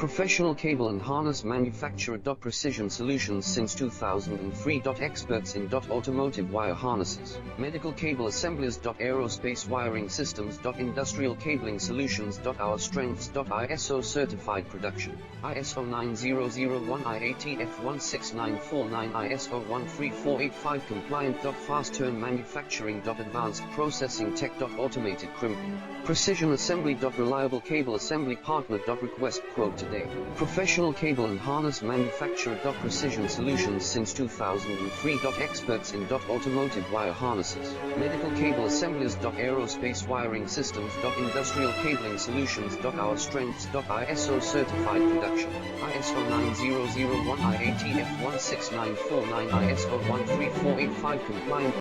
Professional cable and harness manufacturer. Precision solutions since 2003. Experts in automotive wire harnesses, medical cable assemblies. Aerospace wiring systems. Industrial cabling solutions. Our strengths. ISO certified production, ISO 9001 IATF 16949 ISO 13485 compliant. Fast turn manufacturing. Advanced processing tech. Automated crimping, precision assembly. Reliable cable assembly partner. Request quote today. Professional cable and harness manufacturer. Precision solutions since 2003. Experts in automotive wire harnesses, medical cable assemblies. Aerospace wiring systems. Industrial cabling solutions. Our strengths. ISO certified production, ISO 9001 IATF 16949 ISO 13485 compliant.